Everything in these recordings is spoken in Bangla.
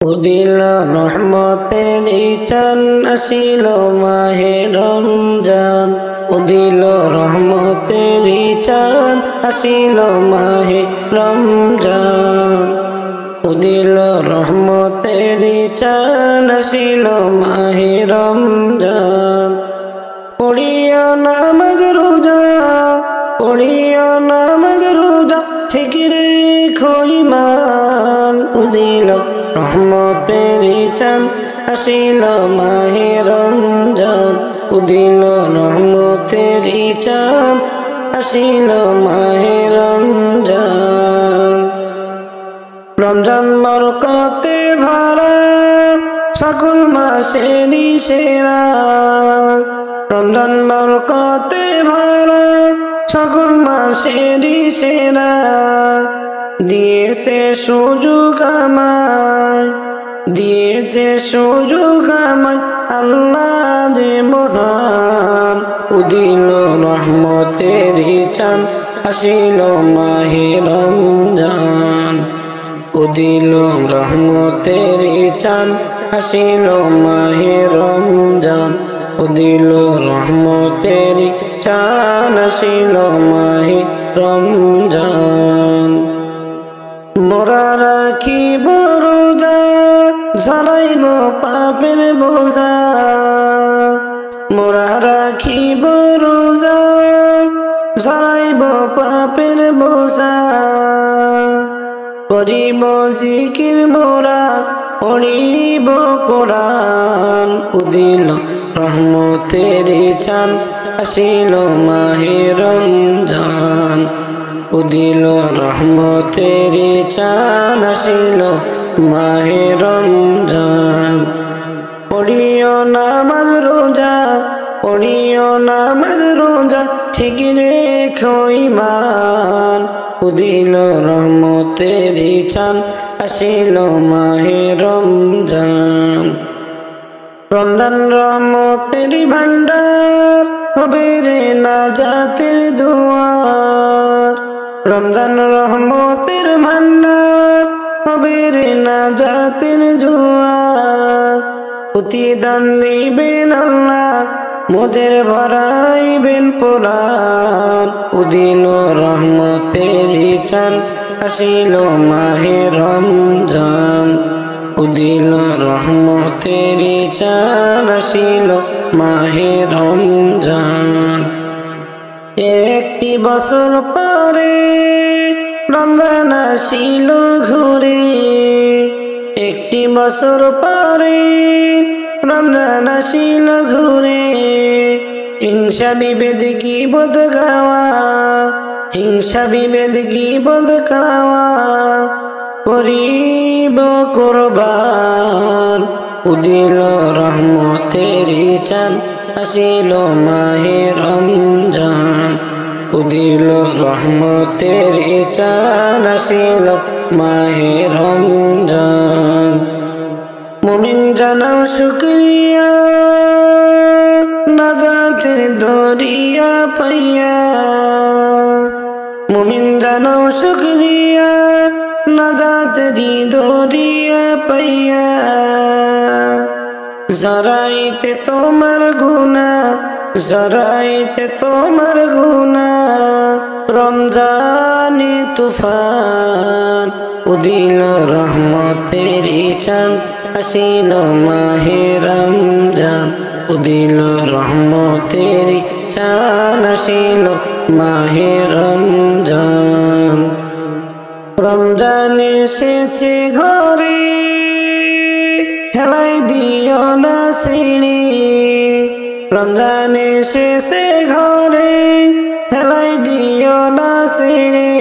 উদিল রহমতের চান আসিল মাহে রমজান। উদিল রহমতের চান আসিল মাহে রমজান। উদিল রহমতের চান আসিল মাহে রমজান। পড়িয়া নামাজ রোজা, পড়িয়া নামাজ রোজা, ঠিক রেখো ঈমান। উদিল রহমতের চান আসিল মাহে রমজান। উদিল রহমতের চান আসিল মাহে রমজান। রমজান বরকতে ভরা সকল মাসেরই সেরা। রমজান বরকতে ভরা সকল মাসেরই সেরা। দিয়েছে সুযোগ আমায়, দিয়েছে সুযোগ আমায় আল্লাহ যে মহান। উদিল রহমতের চান আসিল মাহে রমজান। উদিল রহমতের চান আসিল মাহে রমজান। উদিল রহমতের চান আসিল মাহে রমজান। মোরা রাখিব রোজা, ঝরাইব পাপের বোঝা। মোরা রাখিব রোজা, ঝরাইব পাপের বোঝা। করিব জিকির মোরা, পড়িব কোরআন। উদিল রহমতের চান আসিল মাহে রমজান। উদিল রহমতের চান আসিল মাহে রমজান। পড়িও নামাজ রোজা, পড়িও নামাজ রোজা, ঠিক রেখো ঈমান। উদিল রহমতের চান আসিল মাহে রমজান। রমজান রহমতের ভান্ডার, হবে রে নাজাতের দুয়ার। রমজান রহমতের ভান্ডার, হবে রে নাজাতের দুয়ার। প্রতিদান দিবেন আল্লাহ, মোদের ভরাইবেন পুরাণ। উদিল রহমতের চান আসিল মাহে রমজান। উদিল রহমতের চান আসিল মাহে রমজান। একটি বছর পরে রমজান আসিল ঘুরে। একটি বছর পরে রমজান আসিল ঘুরে। হিংসা বিভেদ গীবত গাওয়া, হিংসা বিভেদ গীবত গাওয়া, করিব কুরবান। উদিল রহমতের চান আসিল মাহে রমজান। উদিল রহমতের চান আসিল মাহে রমজান। মুমিন জানাও শুকরিয়া, নাজাতের দরিয়া পাইয়া। মুমিন জানাও শুকরিয়া, নাজাতেরি দরিয়া পাইয়া। জরাইতে তোমার গুনা, জরাইতে তোমার গুনা, রমজানি তুফান। উদিল রহমতের চান আসিল মাহে রমজান। উদিল রহমতের চান আসিল মাহে রমজান। রমজান এসেছে ঘরে, হেলাই দিও না সিঁড়ি। রমজান এসেছে ঘরে, হেলাই দিও না সিঁড়ি।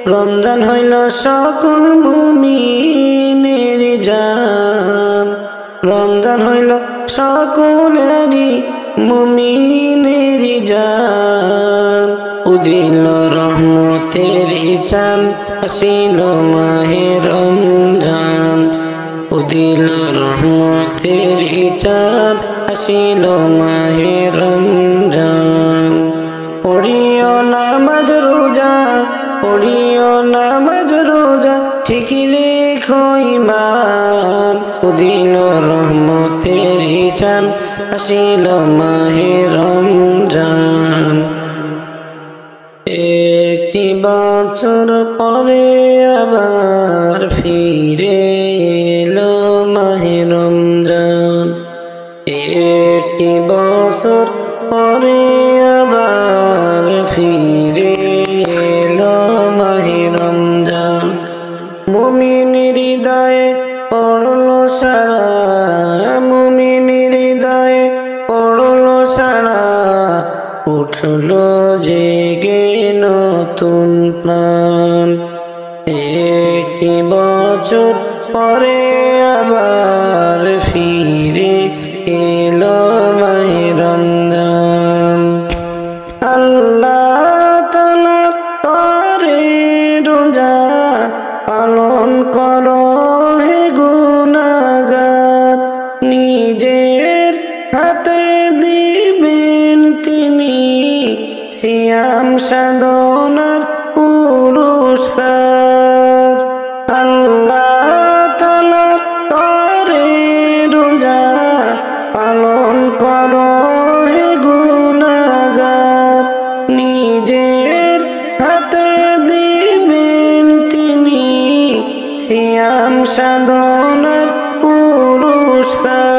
রমজান হইল সকল মুমিনের জান। রমজান হইল সকলেরই মুমিনের জান। উদিল রহমতের চান আসিল মাহে রমজান। উদিল রহমতের চান আসিল মাহে রমজান। পড়িও নামাজ রোজা, পড়িও নামাজ রোজা, ঠিক রেখো ঈমান। ম্লান উদিল রহমতের চান আসিল মাহে রমজান একটি বছর পরে আবার ফিরে এলো মাহে রমজান একটি বছর পরে আবার ফিরে এলো মাহে রমজান মুমিন হৃদয়ে পড়লো সারা মুমিন হৃদয়ে পড়লো সারা উঠলো জেগে নতুন প্রাণ একটি বছর পরে আবার ফিরে এলো মাহে রমজান আল্লাহ তাআলার তরে রোজা পালন করো হে গুনাহগার নিজের হাতে দিবেন তিনি সিয়াম সাধনার পুরস্কার আল্লাহ তাআলা তরে রোজা পালন করো হে গুনাহগার নিজের হাতে দিবেন তিনি সিয়াম সাধনার পুরস্কার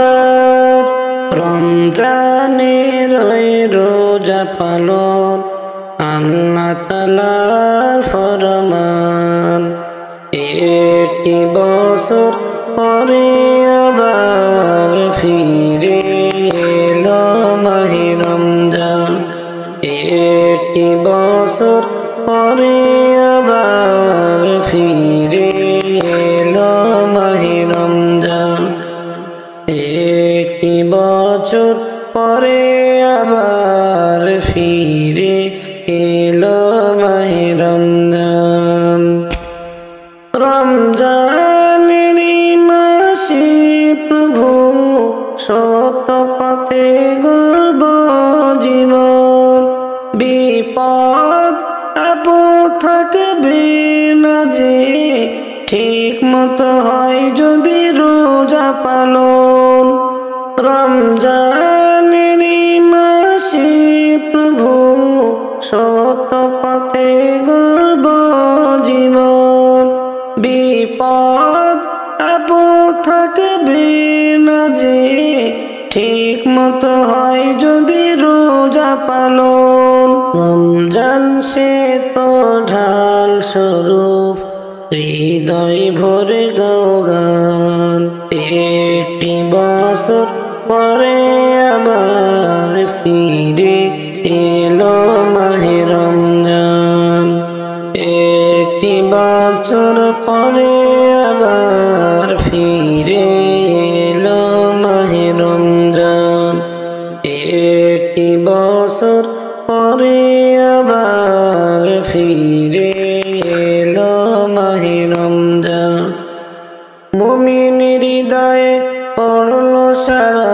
রমজানের রোজা পালন আল্লাহ তাআলার ফরমান একটি বছর পরে আবার ফিরে এলো মাহে রমজান একটি বছর পরে আবার ফিরে এলো মাহে রমজান একটি বছর পরে আবার ফিরে এলো মাহে রমজান রমজানের মাসে প্রভু সত্য পথে গর্ব জীবন বিপদ আপদ থাকবে না যে ঠিক মতো হয় যদি রোজা পালন রমজানের মাসে প্রভু সত্য পথে গর্ব জীবন বিপদ আপদ থাকবে না যে ঠিক মতো হয় যদি রোজা পালন রমজান সে তো ঢাল স্বরূপ হৃদয় ভরে গাও গান একটি বছর পরে আবার ফিরে এলো মাহে রমজান একটি বছর পরে আবার ফিরে এলো মাহে রমজান একটি বছর পরে আবার ফিরে এলো মাহে রমজান মুমিন হৃদয়ে পড়লো সারা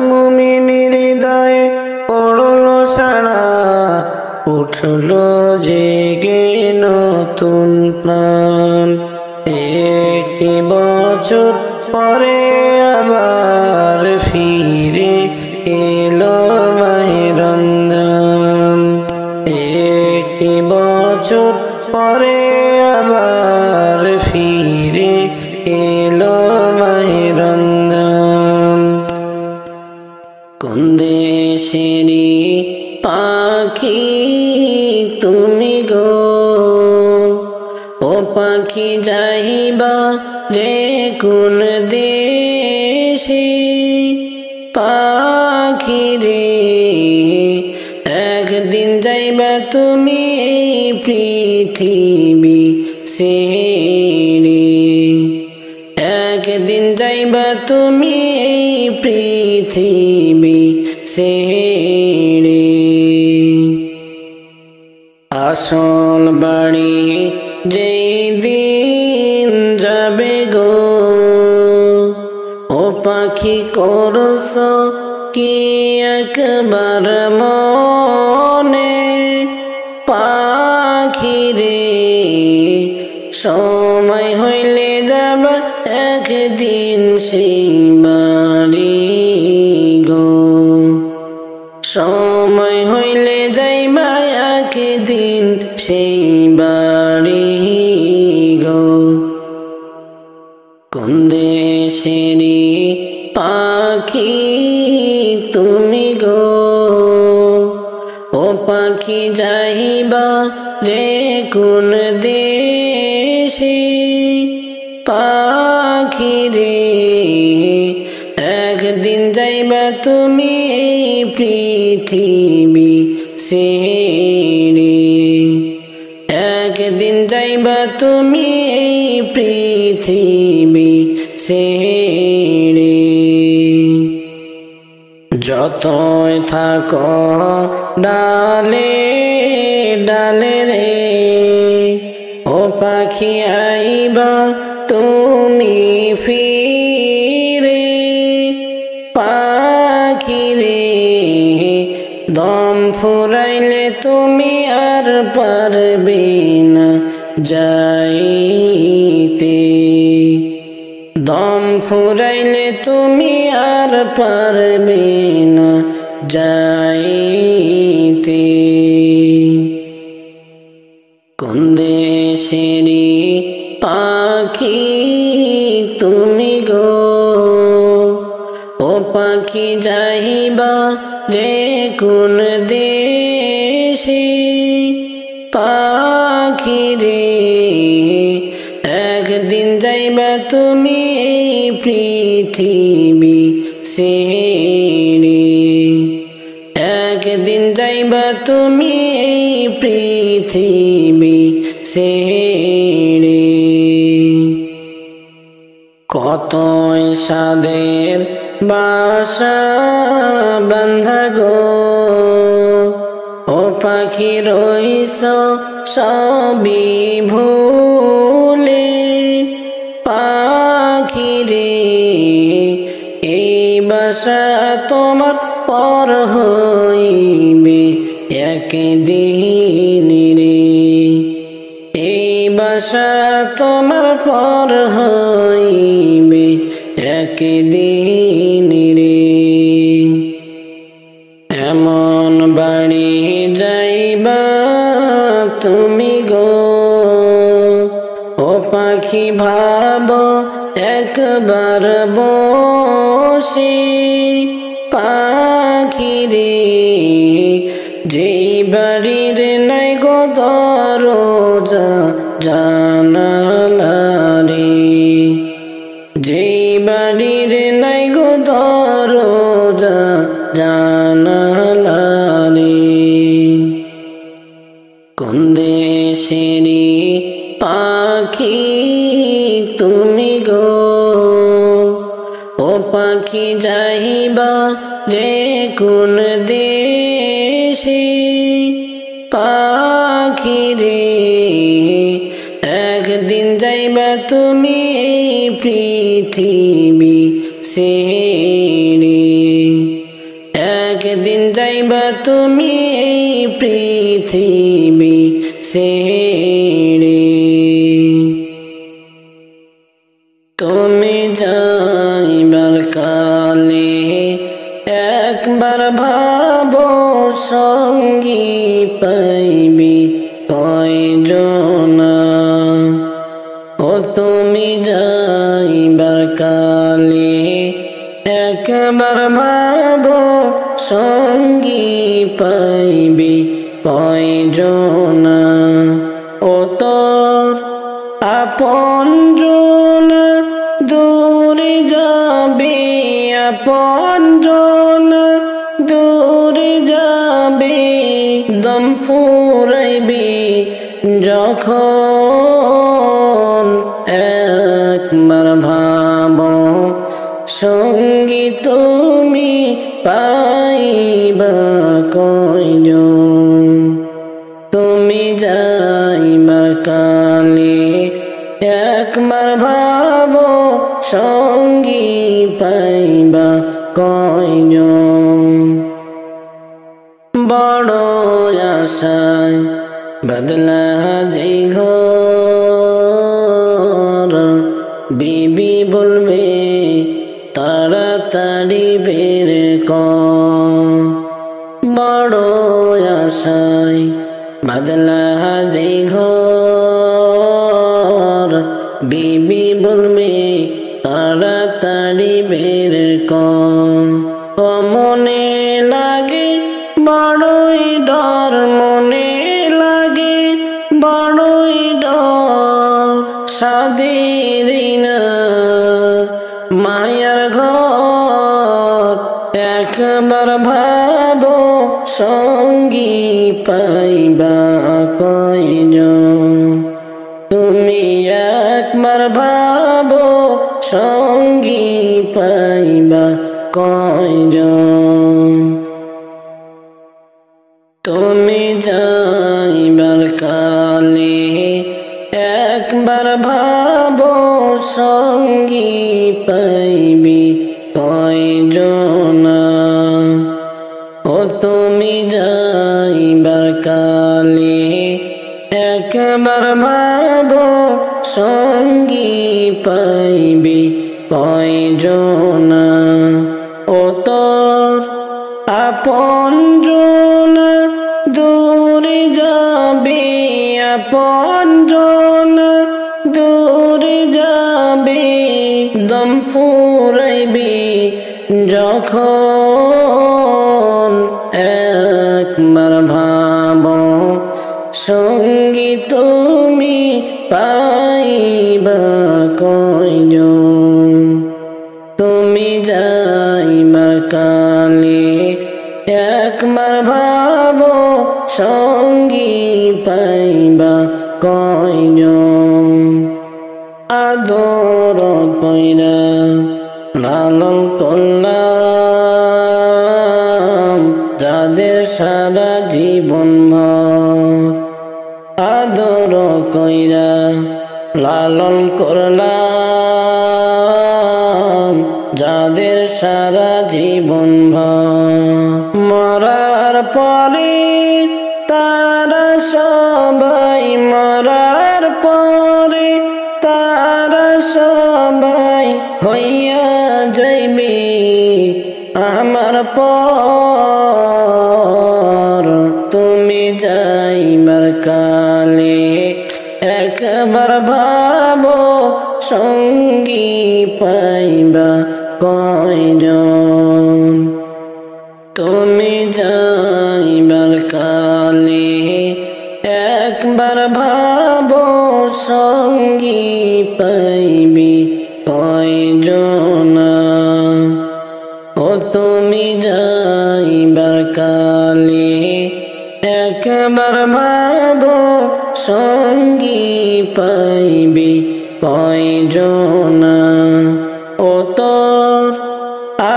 মুমিন হৃদয়ে পড়লো সারা উঠলো জেগে নতুন প্রাণ একটি বছর পরে আবার ফিরে এলো মাহে রমজান একটি বছর পরে আবার ফিরে এলো মাহে রমজান কোন দেশেরই পাখি তুমি গো ও পাখি যাইবা রে কোন দেশে পাখি রে একদিন যাইবা তুমি এই পৃথিবী ছেড়ে একদিন যাইবা তুমি এই পৃথিবী ছেড়ে আসল বাড়ি যেই দিন যাবে গো ও পাখি করছ কি একবার মনে পাখি রে সময় হইলে যাবা একদিন সেই বাড়ি গো। সময় হইলে যাইবা একদিন সেই বাড়ি গো। কোন দেশেরই পাখি তুমি গো, ও পাখি যাইবা রে কোন দেশে। পাখি রে একদিন যাইবা তুমি এই পৃথিবী ছেড়ে। একদিন যাইবা তুমি এই পৃথিবী ছেড়ে। যতই থাকো ডালে ডালে রে, ও পাখি আইবা তুমি ফিরে। পাখি রে দম ফুরাইলে তুমি আর পারবে না যাইতে। দম ফুরাইলে তুমি আর পারবে না যাইতে। কোন দেশেরই পাখি তুমি গো, ও পাখি যাইবা রে কোন দেশে। পাখি রে একদিন যাইবা তুমি এই পৃথিবী ছেড়ে। একদিন যাইবা তুমি এই পৃথিবী ছেড়ে। কতই সাধের বাসা বান্ধা গো, ও পাখি রইছ সবই ভুলে। পাখি রে এই বাসা তোমার পর হইবে একদিন রে। এই বাসা তোমার পর হইবে একদিন রে। এমন বাড়ি যাইবা তুমি গো, ও পাখি ভাবো একবার বসে। পাখি রে যেই বাড়ির নাই গো দরজা জানালা রে। যেই বাড়ির নাই গো দরজা জানালা রে। কোন দেশেরই পাখি তুমি গো, ও পাখি যাইবা রে কোন দেশে। পাখি রে একদিন যাইবা তুমি এই পৃথিবী ছেড়ে। একদিন যাইবা তুমি এই পৃথিবী ছেড়ে। তুমি যাইবার কালে একবার ভাবো সঙ্গী পাইবি কয়জনা। ও তুমি যাইবার কালে একবার ভাবো সঙ্গী পাইবি কয়জনা। ও তোর আপনজনা দূরে যাবে, আপনজনা দূরে যাবে। দম ফুরাইবে যখন একবার ভাবো সঙ্গী তুমি পাইবা কয়জন। তুমি যাইবার কালে একবার ভাবো সঙ্গী পাইবা কয়জন। বড় আশায় বদলা যে ঘর, বিবি বল বলবে তাড়াতাড়ি বের কর। বড় আশায় বাদলা যে ঘর, বিবি বলবে তাড়াতাড়ি বের কর। ও মনে লাগে বড়ই ডর, মনে লাগে বড়ই ডর, সাদের না মায়ার ঘর। একবার ভাবো সঙ্গী পাইবা কয়জন, তুমি একবার ভাবো সঙ্গী পাইবা কয়জন। তুমি যাইবার কালে একবার ভাবো সঙ্গী পাইবি কয়জনা। ও তুমি যাইবার কালে একবার ভাবো সঙ্গী পাইবি কয়জনা। ও তোর আপনজনা দূরে যাবে, আপনজনা দূরে যাবে, দম ফুরাইবে যখন। একবার ভাবো সঙ্গী তুমি পাইবা কয়জন। তুমি যাইবার কালে একবার ভাবো সঙ্গী পাইবা কয়জন। আদর কইরা লালন করলাম যাদের সারা জীবন ভর, আদর কইরা লালন করলাম যাদের সারা জীবন ভর। মরার পরে তারা সবাই, মরার পরে তারা সবাই হইয়া যাইবে আমার পর। তুমি যাইবার কালে একবার ভাবো সঙ্গী পাইবা কয়জন। তুমি যাইবার কালে একবার ভাবো সঙ্গী পাইবি কয়জনা। ও তুমি যাইবার কালে একবার ভাবো সঙ্গী পাইবি কয়জনা। ও তোর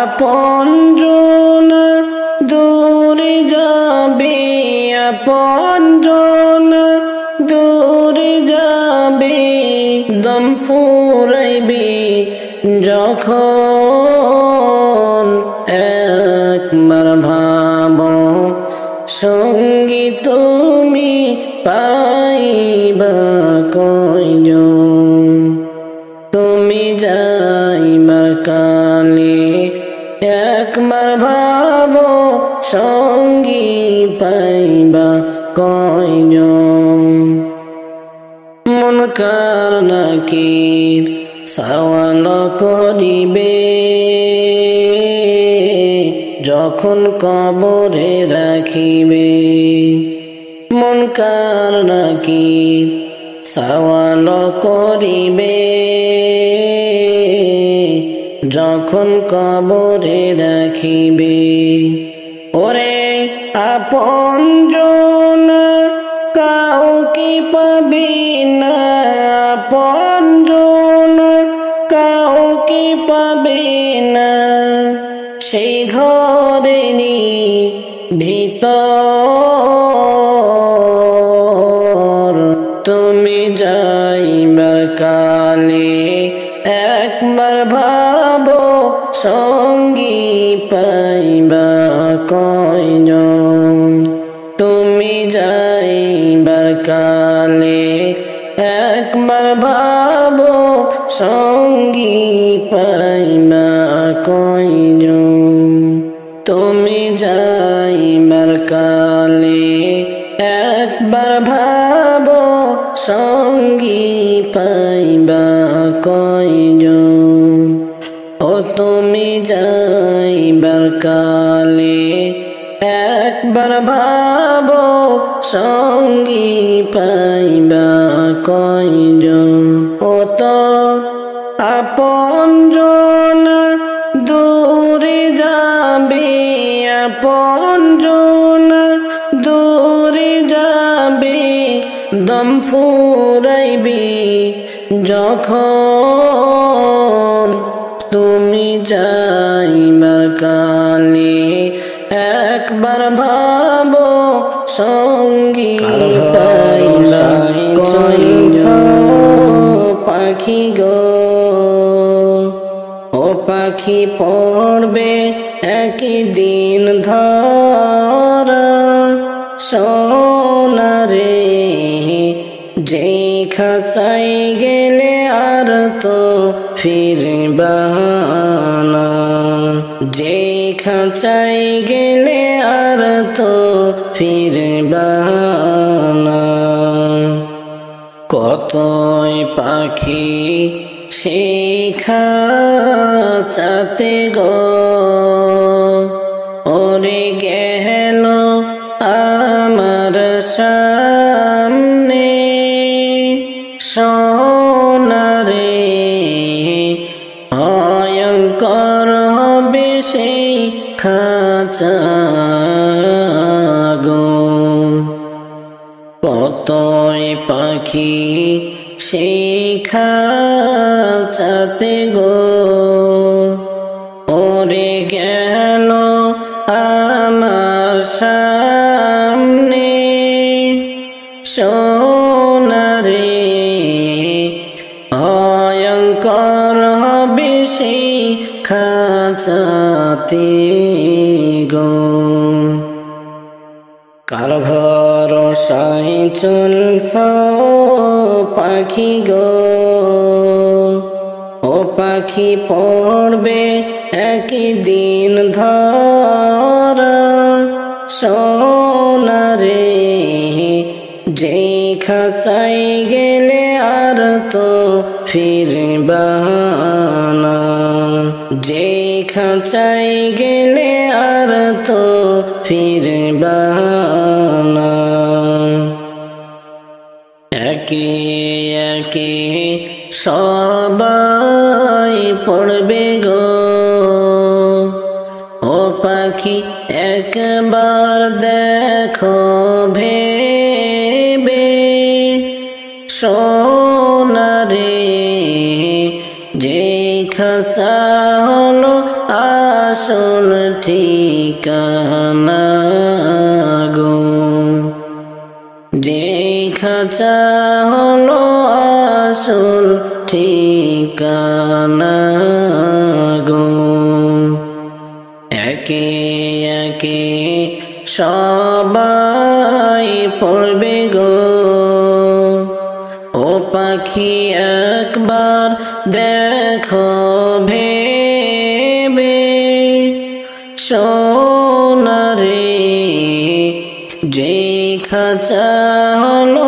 আপনজনা দূরে যাবে, আপনজনা দূরে যাবে, দম ফুরাইবে যখন। একবার ভাবো সঙ্গী তুমি পাইবা কয়জন। তুমি যাইবার কালে একবার ভাবো সঙ্গী পাইবা কয়জন। মুনকার নাকির সওয়াল করিবে যখন কবরে রাখিবে। মুনকার নাকির সওয়াল করিবে যখন কবরে রাখিবে। ওরে আপনজনা কাউকে পাবি না, আপনজনা কাউকে পাবে না, সেই ঘরেরই ভিতর। তুমি যাইবার কালে একবার ভাবো সঙ্গী পাইবা কয়জন। তুমি যাইবার কালে একবার ভাবো সঙ্গী পাইবা কয়জন তুমি যাইবার কালে একবার ভাবো সঙ্গী পাইবা কয়জন ও তুমি যাইবার কালে একবার ভাবো সঙ্গী পাইবা কয়জন ও তো আপনজন দূরে যাবে আপনজন দূরে যাবে দম ফুরাইবে যখন তুমি যাইবার কালে একবার ভাবো সঙ্গী পাইবা কয়জন পাখি গো ও পাখি পড়বে একদিন ধরা সোনারে যে খাসাই গেলে আর তো ফিরবা না যে খাঁচাই গেলে আর তো ফিরবা না কতই পাখি সেই খাঁচাতে গো ওরে গেল আমার সামনে সোনারে ভয়ঙ্কর হবে সেই খাঁচা গো কতই পাখি সেই খাঁচাতে গো ওরে গেল আমার সামনে সোনারে ভয়ঙ্কর হবে সেই খাঁচাতে গো কার ভরসায় চলছ পাখি গো ও পাখি পড়বে একদিন ধরা সোনারে যে খাসাই গেলে আর তো ফিরবা না যে খাঁচাই গেলে আর তো ফিরবা না একে একে সবাই পড়বে গো ও পাখি একবার দেখো ভেবে সোনারে যে খাসা হলো আসল ঠিকানা গো যে খাঁচা হলো আসল ঠিকানা গো একে একে সবাই পড়বে গো ও পাখি একবার দেখো ভেবে সোনারে যে খাঁচা হলো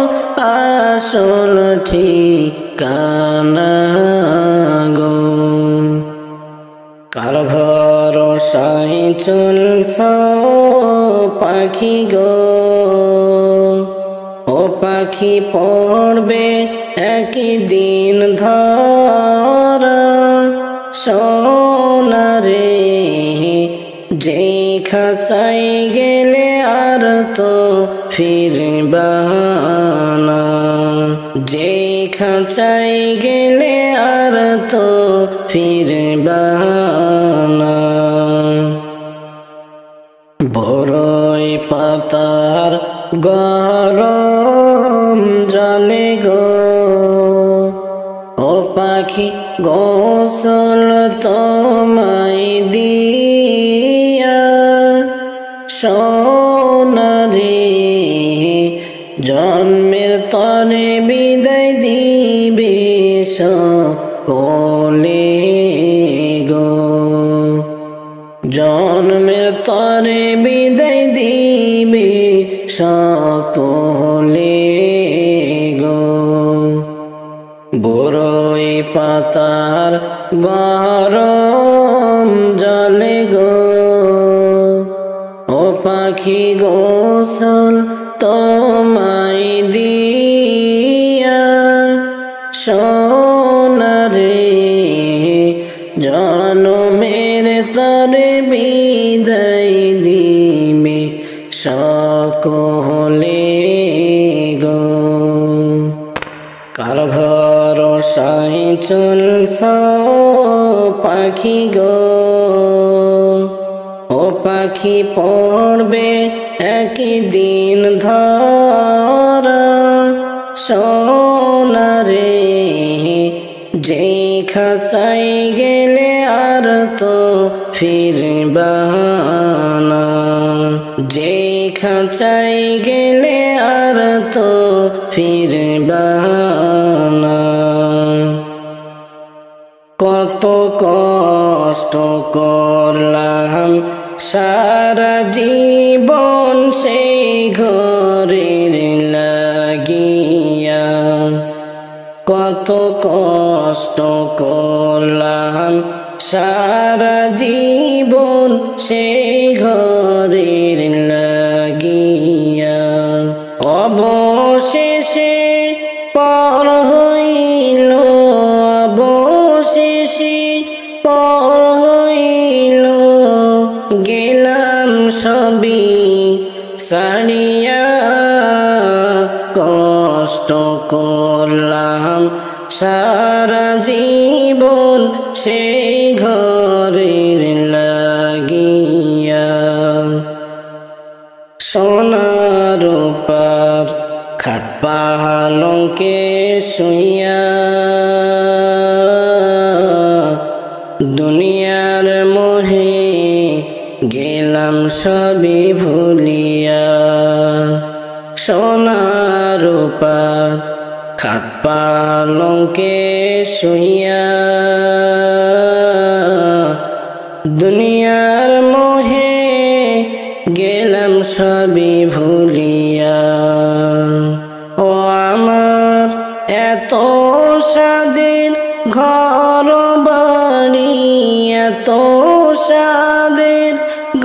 আসল ঠিকানা গো কার ভরসায় চলছ পাখি গো ও পাখি পড়বে একদিন ধরা সোনারে যে খাসাই গেলে আর তো ফিরবা না যে খাঁচাই গেলে আর তো ফিরবা না বড়ই পাতার গরম জলে গো ও পাখি গোসল তোমায় দিয়া সোনারে জন্মের তরে বিদায় দিবে সকলে জন্মের তরে বিদায় দিবে সকলে গো। বড়ই পাতার গরম জলে গো, ও পাখি গোসল তোমায় দিয়া সোনারে জনমের তরে বিদায় দিবে সকলে গো। কার ভরসায় চলছ পাখি গো, ও পাখি পড়বে একদিন ধরা সোনারে। যেই খাঁচাই গেলে আর তো ফিরবা না, যেই খাঁচাই গেলে আর তো ফিরবা না। কত কষ্ট করলাম সারা জীবন সেই ঘরের লাগিয়া, কত কষ্ট করলাম সারা জীবন সেই ঘরের লাগিয়া। অবশেষে পর হইল, অবশেষে পর হইল, গেলাম সবই সারিয়া। কষ্ট করলাম সারা জীবন সেই ঘরের লাগিয়া। সোনার উপর খাট পালঙ্কে শুইয়া দুনিয়ার মোহে গেলাম সবই ভুলিয়া। সোনার উপর খাট পালঙ্কে শুইয়া দুনিয়ার মোহে গেলাম সবই ভুলিয়া। ও আমার এত সাদের ঘর বাড়ি, এত সাদের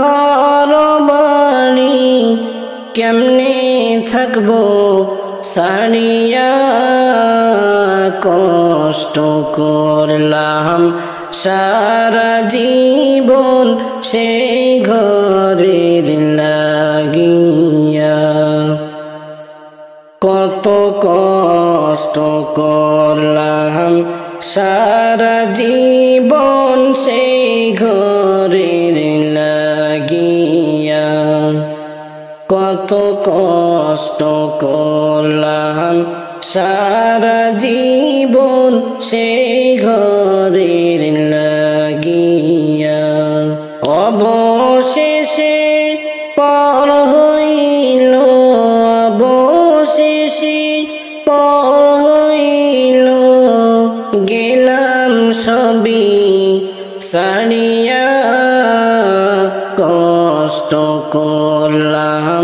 ঘর বাড়ি, কেমনে থাকবো সারিয়া। কষ্ট করলাম সারা জীবন সেই ঘরের লাগিয়া। কত কষ্ট করলাম সারা জীবন সেই ঘরের লাগিয়া। কত কষ্ট করলাম সারা জীবন সেই ঘরের লাগিয়া। অবশেষে পর হইল, অবশেষে পর হইল, গেলাম সবই সারিয়া। কষ্ট করলাম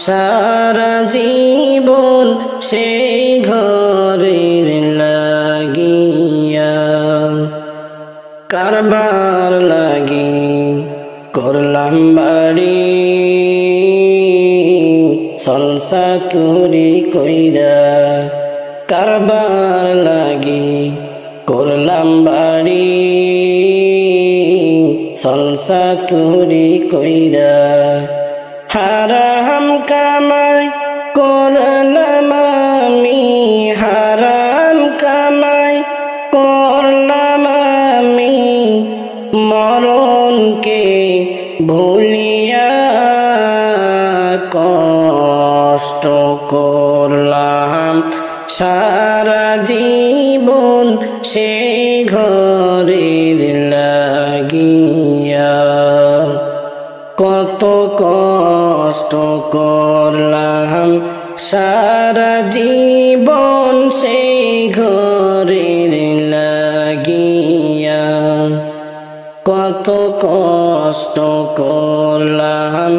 সারা জীবন সেই ঘরের লাগিয়া। কারবার লাগি করলাম বাড়ি, সলসা তুরি কইরা। কারবার লাগি করলাম বাড়ি, সলসা তুরি কইরা। হারাম কামাই করলাম আমি, হারাম কামাই করলাম আমি, মরণকে ভুলিয়া। কষ্ট করলাম সারা জীবন সেই ঘরের লাগিয়া। কত কষ্ট করলাম সারা জীবন সেই ঘরের লাগিয়া। কত কষ্ট করলাম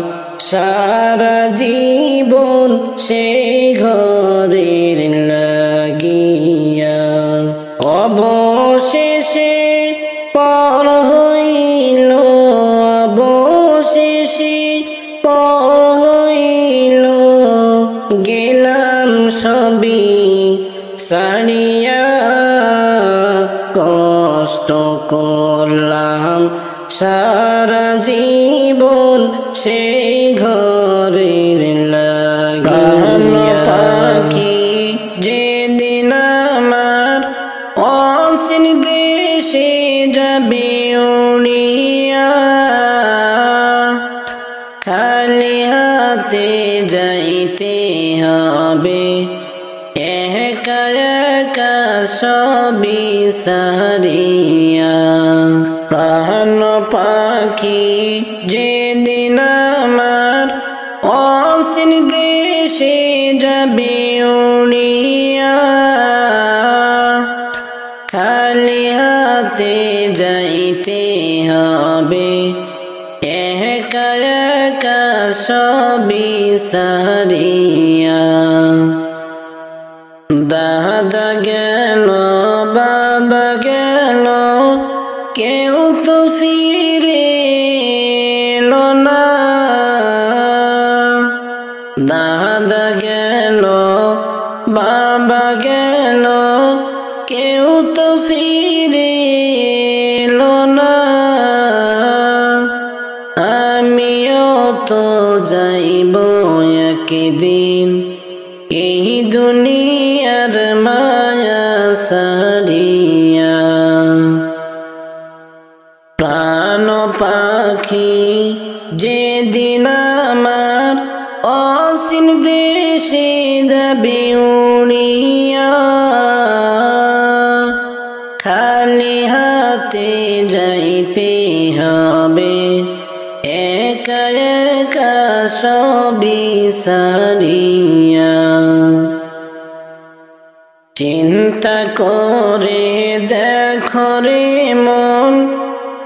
সারা জীবন সেই ঘরের লাগিয়া, অবশেষে পর হইল, অবশেষে পর হইল, গেলাম সবই সারিয়া, কষ্ট করলাম সারা জীবন সেই ঘরের লাগিয়া। পাখি যেদিন আমার অসীম দেশে যাবে উড়িয়া, খালি হাতে যাইতে হবে, একা একা সবই সারিয়া। প্রাণ পাখি যেদিন আমার অসীম দেশে যাবে উড়িয়া, খালি হাতে যাইতে হবে, একা একা সবই সারিয়া। দাদা গেল বাবা গেল, কেউ তো ফিরে এলো না। দাদা গেল বাবা গেল, কেউ তো ফিরে এলো না। আমিও তো যাইব একদিন এই দুনিয়ার মায়া সারিয়া। প্রাণ পাখি যেদিন আমার অসীম দেশে যাবে উড়িয়া, খালি হাতে যাইতে হবে, একা একা সবই সারিয়া। চিন্তা করে দেখো রে মন,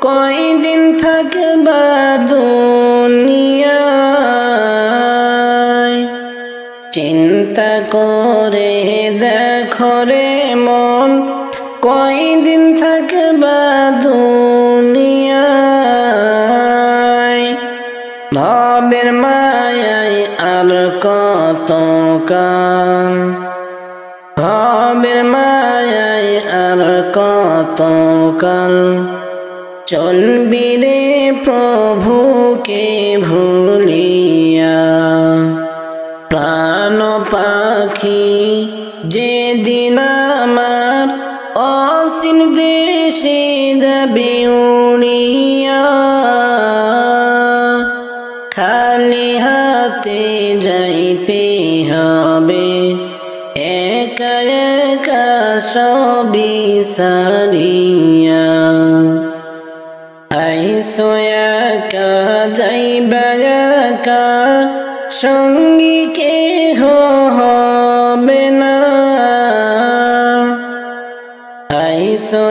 কয়দিন থাকবা দুনিয়ায়। চিন্তা করে দেখো রে মন, কয়দিন থাকবা দুনিয়ায়। ভবের মায়ায় আর কত কাল, ভবের মায়ায় আর কত কাল, চলবি রে প্রভুকে ভুলিয়া। প্রাণ পাখি যেদিন আমার অসীম দেশে যাবে উড়িয়া, খালি হাতে যাইতে হবে, একা একা সবই সারিয়া। আইসো একা যাইবা একা, সঙ্গী কেহ হবে না। আইসো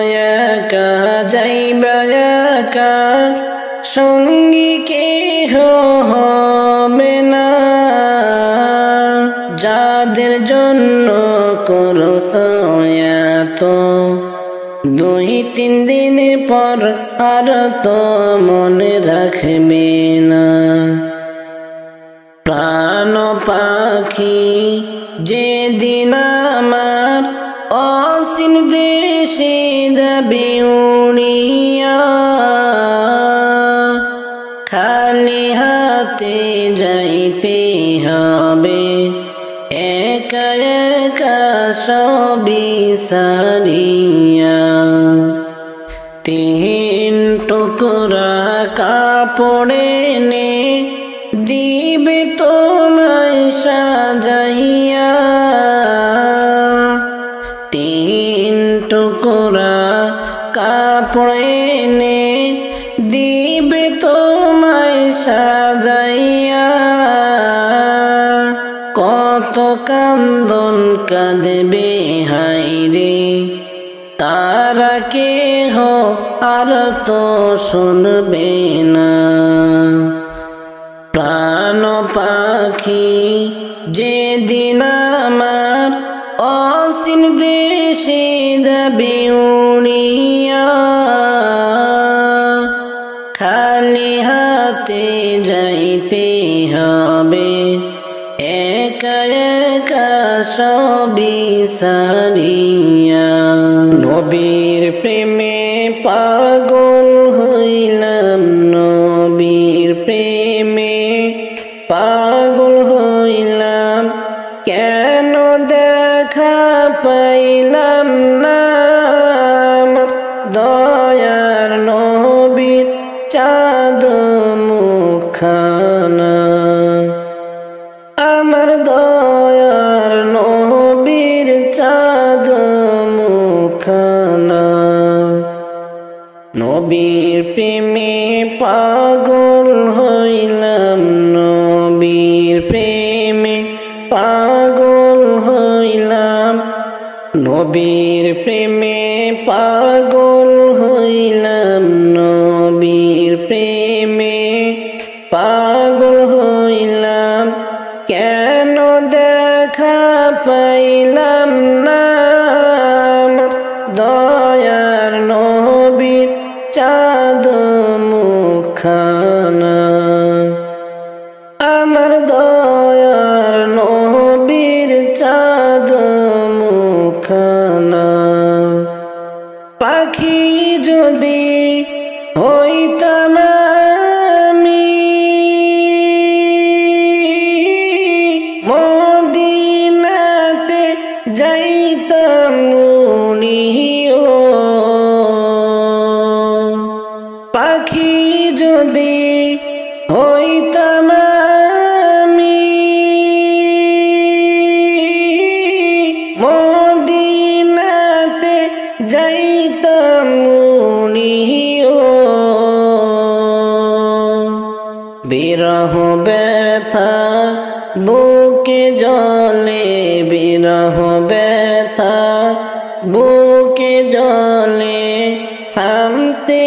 একা যাইবা একা, সঙ্গী কেহ হবে না। যাদের জন্য করছ এত, দুই তিন দিন পর আর তো মনে রাখবে না। প্রাণ পাখি যেদিন আমার অসীম দেশে যাবে উড়িয়া, খালি হাতে যাইতে হবে, একা একা সবই সারিয়া। তিন টুকরা কাপড়ে নে দিবে তোমায় সাজাইয়া। তিন টুকরা কাপড়ে নে দিবে তোমায় সাজাইয়া। কত কান্দন কাঁদবে হায়রে, তারা কেহ আর তো শুনবে না। প্রাণ পাখি যেদিন আমার অসীম দেশে যাবে উড়িয়া, খালি হাতে যাইতে হবে একা একা সবই সারিয়া। নবীর প্রেমে পাগল হইলাম, নবীর প্রেমে পাগল হইলাম, কেন দেখা পাইলাম না আমার দয়ার নবীর চাঁদ মুখখানা। আমার দয়ার নবীর চাঁদ মুখখানা। নবীর প্রেমে পাগল হইলাম, নবীর প্রেমে পাগল হইলাম, নবীর প্রেমে পাগল হইলাম, নবীর প্রেমে পাগল হইলাম, কেন দেখা পাইলাম না আমার দয়ার নবীর চাঁদ মুখখানা। আমার দয়ার নবীর চাঁদ মুখখানা। পাখি যদি হইতাম আমি মদিনাতে যাইতাম উড়িয়া। পাখি যদি হইতাম আমি মদিনাতে যাইতাম উড়িয়া। বিরহ ব্যথা বুকে জলে, বিরহ ব্যথা বুকে জলে, থামতে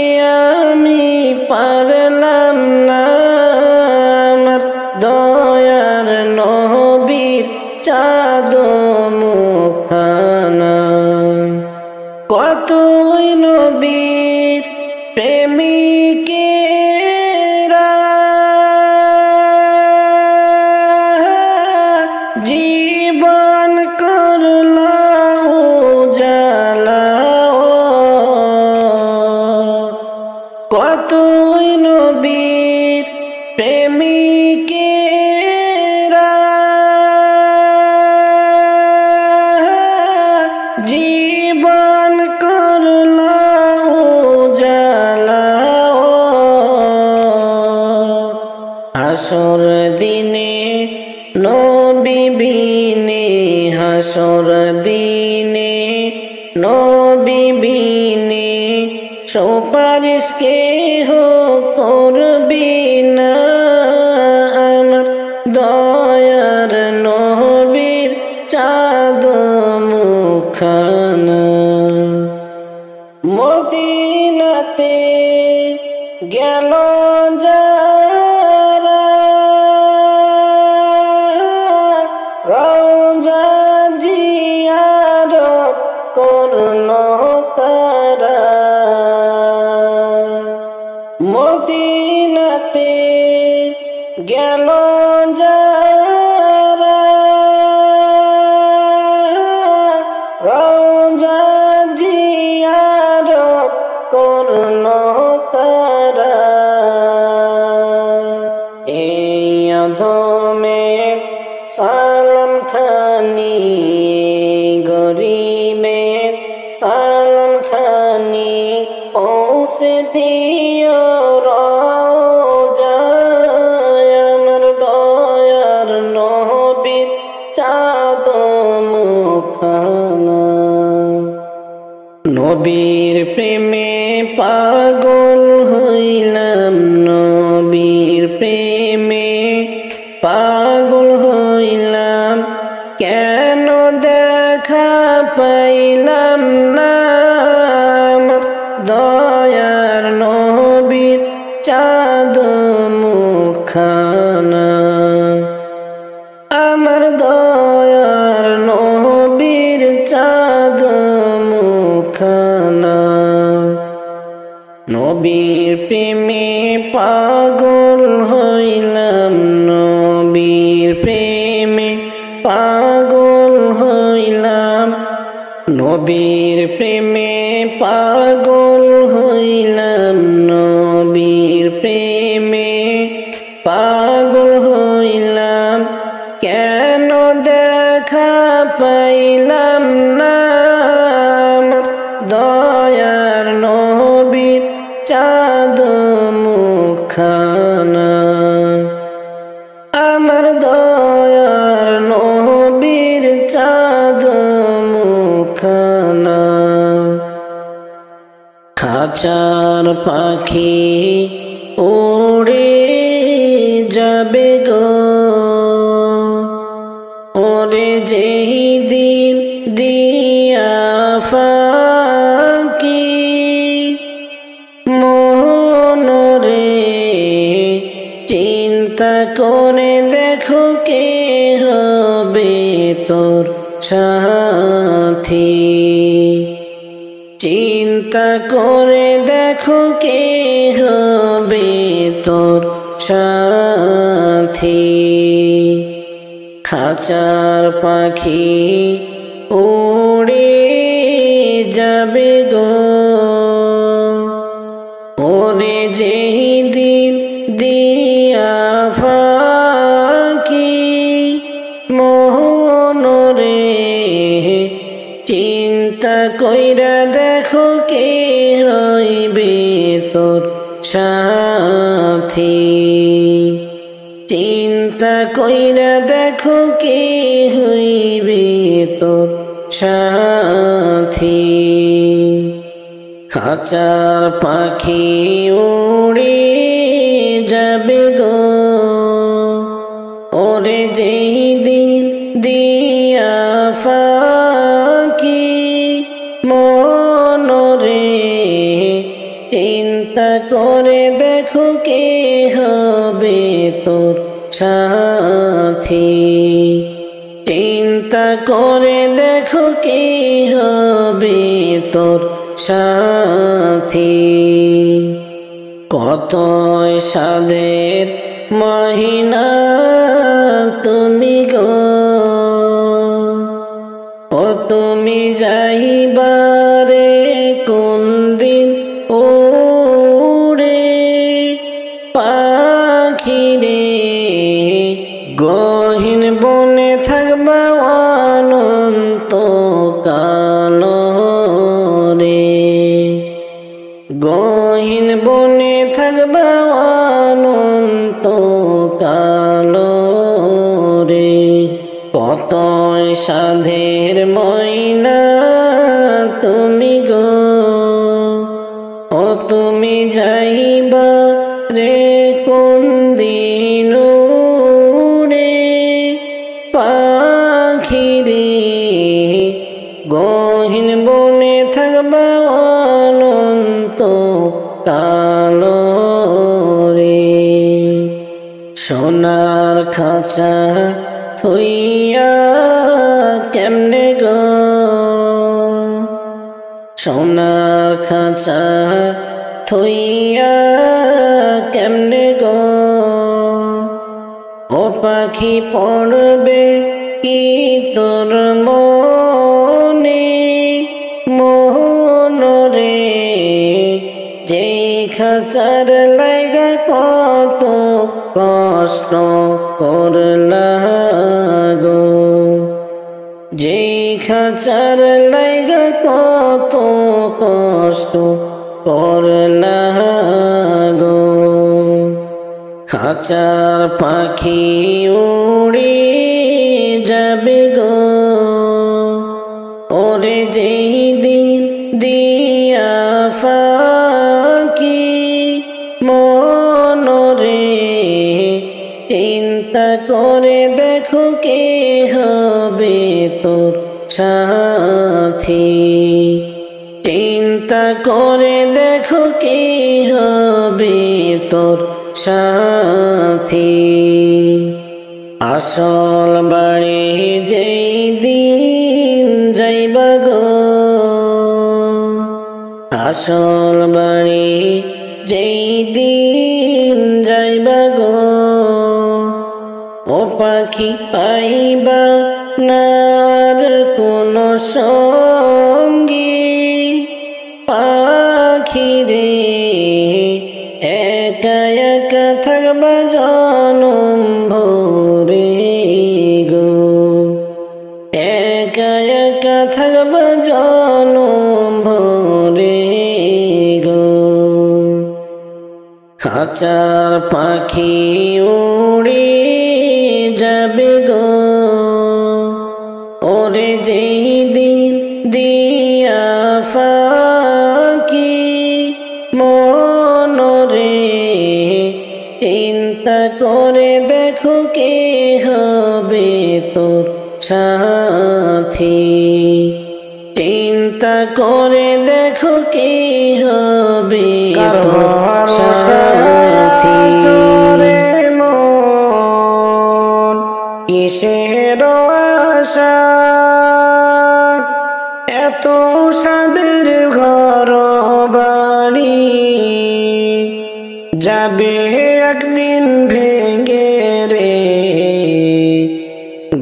আমি পারলাম না আমার দয়ার নবীর চাঁদ মুখখানা। কতই নবীর প্রেমিকেরা জীবন করলো উজালা। কতই নবীর প্রেমিকেরা জীবন করলো উজালা। হাসর দিনে নবী বিনে, হাসর দিনে নবী বিনে সুপারিশ কেহ করবি না আমার দয়ার নবীর চাঁদ মুখখানা। মদিনাতে গেল যারা রওজা জিয়ারত করল তারা। মদিনাতে গেল যারা রওজা জিয়ারত করল তারা। এই অধমের সালাম খানি, গরিবের সালাম খানি পৌঁছে দিও রওজায় আমার দয়ার নবীর চাঁদ মুখখানা। নবীর প্রেমে পাগল হইলাম, নবীর প্রেমে পাগল হইলাম, কেন দেখা পাইলাম না আমার দয়ার চাঁদ মুখখানা আমার দয়ার নবীর চাঁদ মুখখানা নবীর প্রেমে পাগল হইলাম নবীর প্রেমে পাগল হইলাম নবীর প্রেমে পাগল হইলাম নবীর প্রেমে পাগল হইলাম কেন দেখা পাইলাম না আমার দয়ার নবীর চাঁদ মুখখানা আমার দয়ার নবীর চাঁদ মুখখানা খাঁচার পাখি উড়ে যাবে গো ওরে যেই দিন দিয়া ফাঁকি মনরে চিন্তা করে দেখো কে হবে তোর সাথী চিন্তা করে দেখো কে হবে তোর সাথী খাঁচার পাখি উড়ে যাবে গো ওরে যেই দিন দিয়া ফাঁকি মনরে চিন্তা কইরা দেখো কে হইবে তোর সাথী চিন্তা কইরা দেখো কে হইবে তোর সাথী খাঁচার পাখি উড়ে যাবে গো ওরে যেই দিন দিয়া ফাঁকি মনরে চিন্তা করে দেখো কে হবে তোর সাথী চিন্তা করে দেখো কে হবে তোর সাথী কত সাদের মহিনা তুমি গো ও তুমি যাইবারে কোন দিন উড়ে পাখিরে গহীন বনে থাকবা অনন্ত কাল রে গহীন বনে থাকবা অনন্ত কাল রে কত সাধের ময়না তুমি গো ও তুমি যাইবা রে কোন দিন উড়ে পাখিরে গহীন বনে থাকবা অনন্ত কাল রে সোনার খাঁচা থইয়া কেমনে গো সোনার খাঁচা থইয়া কেমনে গো ও পাখি পড়বে কি তোর মনে মোহনরে যেই খাঁচার লাইগা কত কষ্ট করলা গো যেই খাঁচার লাইগা কত কষ্ট করলা গো খাঁচার পাখি উড়ে যাবে গো ওরে যেই দিন দিয়া ফাঁকি মনরে চিন্তা করে দেখো কে হবে তোর সাথী চিন্তা করে দেখো কে হবে তোর সাথী। আসল বাড়ি যেই দিন যাইবা গো, আসল বাড়ি যেই দিন যাইবা গো, ও পাখি পাইবা না আর কোনো সঙ্গী। পাখি রে একা একা থাকবা জনম ভরে গো, একা একা থাকবা জনম ভরে গো। খাঁচার পাখি উড়ে যাবে গো, ওরে যেই দিন দিয়া ফাঁকি মনরে, চিন্তা করে দেখো কে হবে তোর সাথী। চিন্তা করে দেখো কে হবে তোর সাথী। কিসের আশা এত সাদের ঘর বাড়ি, যাবে একদিন ভেঙে রে।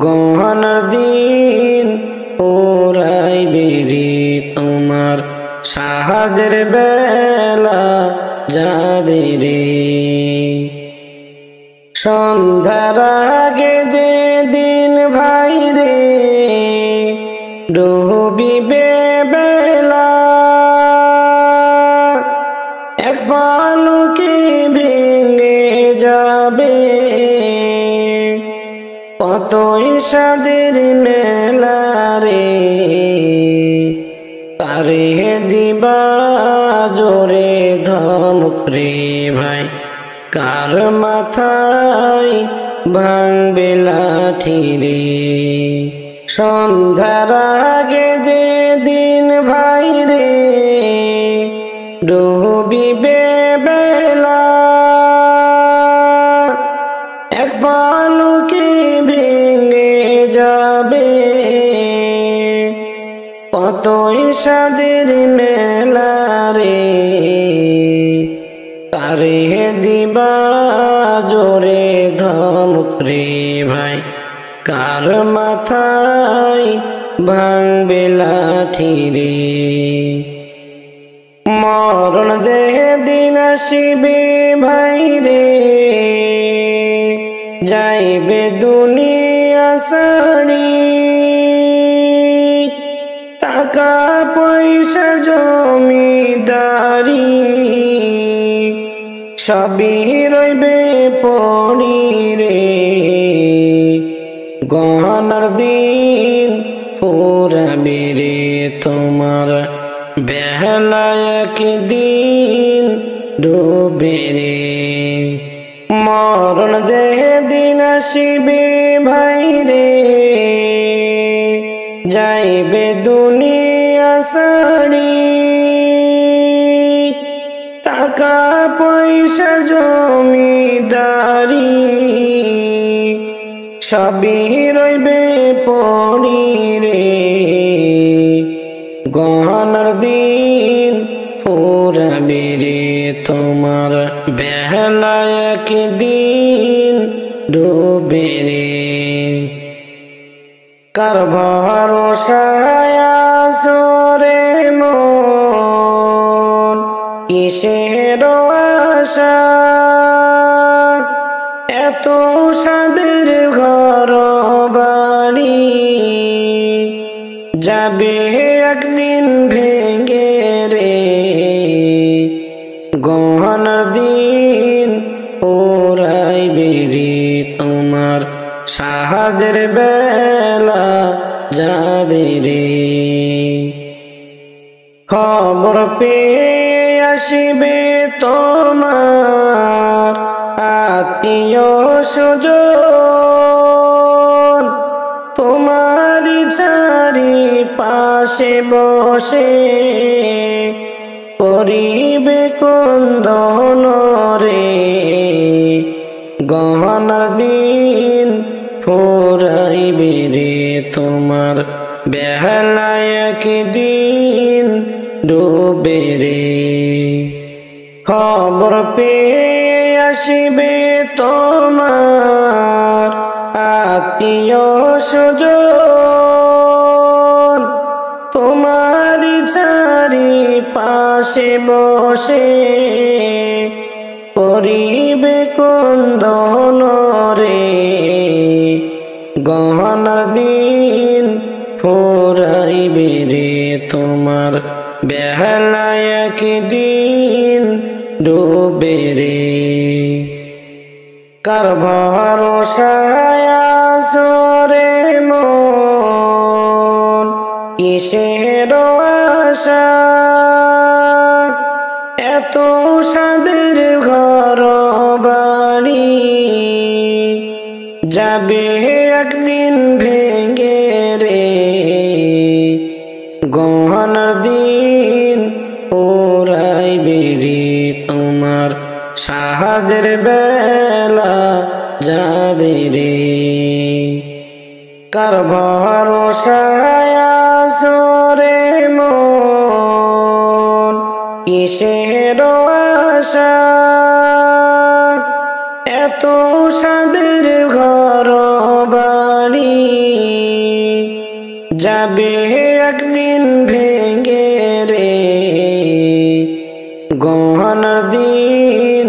গহনার দিন ওরাইবে রে তোমার, সাহাদের বেলা যাবে রে। সন্ধ্যার আগে যে দিন ভাই রে ডুবিবে বেলা, এক পালকে ভেঙে যাবে কতই সাদের মেলা রে। তারে দিবা জোরে ধমক রে ভাই, কার মাথায় ভাঙবে লাঠি রে। সন্ধ্যার আগে যে দিন ভাই রে ডুবিবে বেলা, এক পালকে ভেঙে যাবে কতই সাদের মেলা রে। তারে দিবা জোরে ধমক রে ভাই, কার মাথায় ভাঙবে লাঠি রে। মরণ যে দিন আসিবে ভাই রে, যাইবে দুনিয়া ছাড়ি। টাকা পয়সা জমিদারি সবই রইবে পড়ি রে। গহনার দিন ফুরাবে রে তোমার, বেলা একদিন ডুবে রে। মরণ যে দিন আসিবে ভাই রে, যাইবে দুনিয়া ছাড়ি। টাকা পয়সা জমিদারি সবই রইবে পড়ি রে। গহনার দিন ফুরাবে রে তোমার, বেলা একদিন ডুবে রে। কার ভরসায় আছো রে মন, কিসের আশা এত সাদের ঘর বাড়ি, যাবে একদিন ভেঙে রে। গহনার দিন ওরাইবে রে তোমার, সাহাদের বেলা যাবে রে। খবর পেয়ে আসিবে তোমার আত্মীয় স্বজন, তোমারি চারি পাশে বসে করিবে ক্রন্দন রে। খবর পেয়ে আসিবে তোমার আত্মীয় স্বজন, তোমারি চারি পাশে বসে করিবে ক্রন্দন রে। গহনার দিন ফুরাইবে রে তোমার বেহালায় একদিন ডুবে রে। কার ভরসায় আছো রে মন, কিসের আশা? এত সাদের ঘর বাড়ি যাবে একদিন ভেঙে রে। গহনার দিন পুরাইবে রে তোমার সাহাদের বেলা যাবে রে। কার ভরসায় আছো রে মন, কিসের আশা? এত সাদের ঘর বাড়ি যাবে একদিন ভেঙে রে। গহনার দিন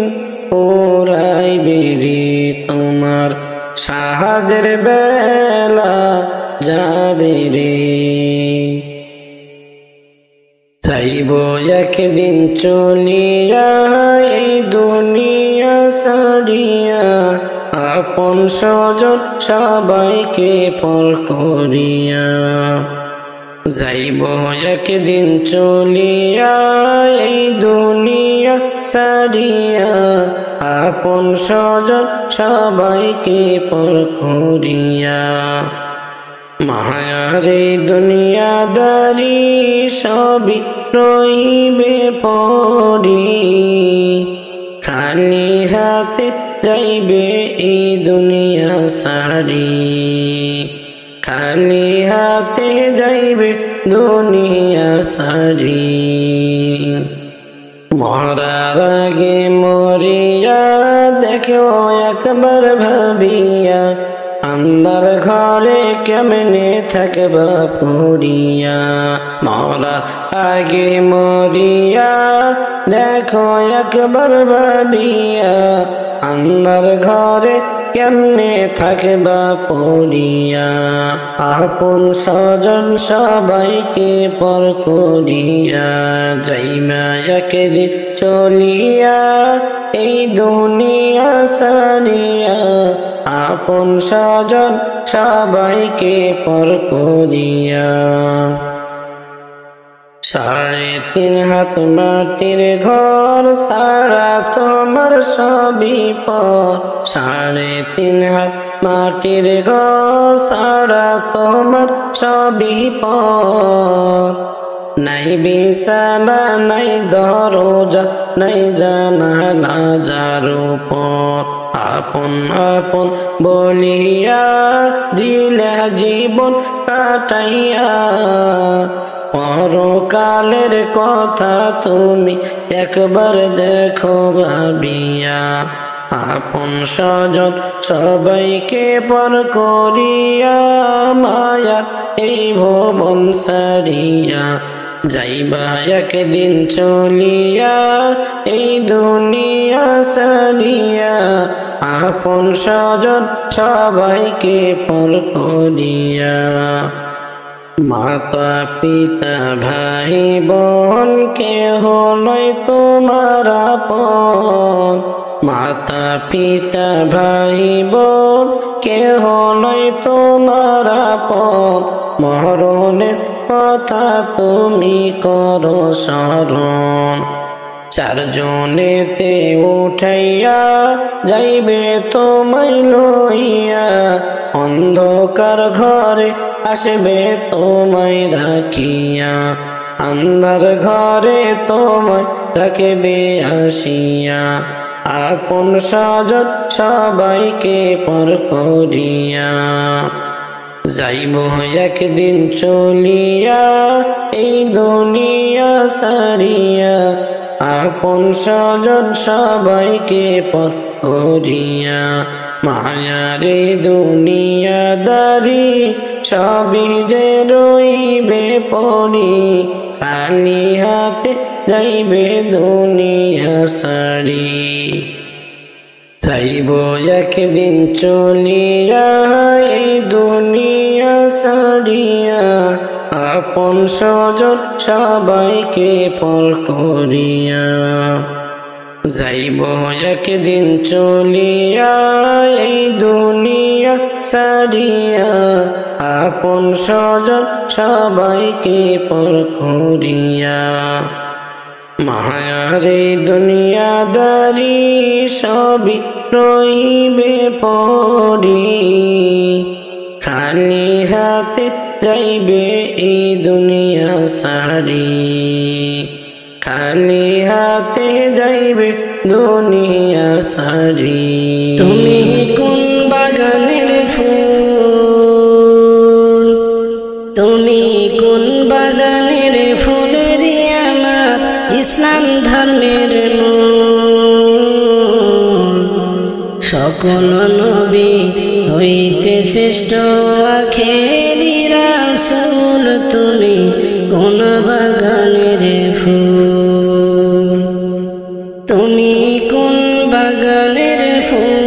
পুরাইবে রে তোমার সাহাদের বেলা যাবে রে। চাইব একদিন চলিয়া এই দুনিয়া ছাড়িয়া, আপন স্বজন সবাইকে পর করিয়া। যাইব একদিন চলিয়া এই দুনিয়া ছাড়িয়া, আপন স্বজন সবাইকে পর করিয়া। মায়ার এই দুনিয়াদারি সবই রইবে পড়ি, খালি হাতে যাইবে এই দুনিয়া সারি। খালি হাতে যাইবে দুনিয়া সারি। মরার আগে মরিয়া দেখো একবার ভাবিয়া, আন্ধার ঘরে কেমনে থাকবা পড়িয়া। মরার আগে মরিয়া দেখো একবার ভাবিয়া, আন্ধার ঘরে কেমনে থাকবা পড়িয়া। আপন স্বজন সবাইকে পর করিয়া, যাইমা একদিন চলিয়া এই দুনিয়া ছাড়িয়া, আপন স্বজন সবাইকে পর করিয়া। 3.5 হাত মাটির ঘর সারা তোমার সবই পর। 3.5 হাত মাটির ঘর সারা তোমার সবই পর। নাই বিছানা নাই দরজা নাই জানালা যার উপর, আপন আপন বলিয়া দিলে জীবন কাটাইয়া। পরকালের কথা তুমি একবার দেখো ভাবিয়া, আপন স্বজন সবাইকে পর করিয়া। মায়ার এই ভুবন ছাড়িয়া, যাইবা একদিন চলিয়া এই দুনিয়া ছাড়িয়া, আপন স্বজন সবাইকে পর করিয়া। মাতা পিতা ভাই বোন কেহ নয় তোমার আপন। মাতা পিতা ভাই বোন কেহ নয় তোমার আপন। মরণের কথা তুমি করো স্মরণ। 4 জনেতে উঠাইয়া যাইবে তোমায় লইয়া, অন্ধকার ঘরে আসবে তোমায় রাখিয়া। আন্ধার ঘরে তোমায় রাখবে আসিয়া, আপন স্বজন সবাইকে পর করিয়া। যাইব একদিন চলিয়া এই দুনিয়া ছাড়িয়া, আপন স্বজন সবাইকে পর করিয়া মায়ারে দুনিয়াদারি সবই যে রইবে পড়ি খালি হাতে যাইবে দুনিয়া সারি যাইব একদিন চলিয়া এই দুনিয়া সারিয়া আপন স্বজন সবাইকে পর করিয়া যাইব একদিন চলিয়া এই দুনিয়া সারিয়া আপন স্বজন সবাইকে পর করিয়া মায়ারে দুনিয়াদারি সবই রইবে পড়ি খালি হাতে যাইবে এই দুনিয়া সারি খালি হাতে যাইবে দুনিয়া সারি তুমি কোন বাগানের ফুল তুমি কোন বাগানের ফুল রে আমার ইসলাম ধর্মের সকল নবী হইতে শ্রেষ্ঠ আখেরি রাসূল তুমি কোন বাগানের ফুল তুমি কোন বাগানের ফুল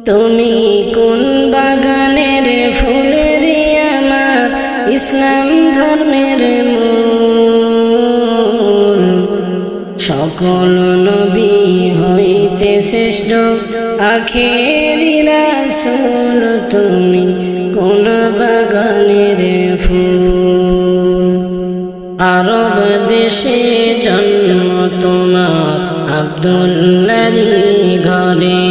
তুমি কোন বাগানের ফুল রে আমার ইসলাম ধর্মের মূল সকল নবী হইতে শ্রেষ্ঠ আখেরি রাসূল তুমি কোন বাগানের ফুল আরব দেশে জন্ম তোমার আব্দুল্লাহর ঘরে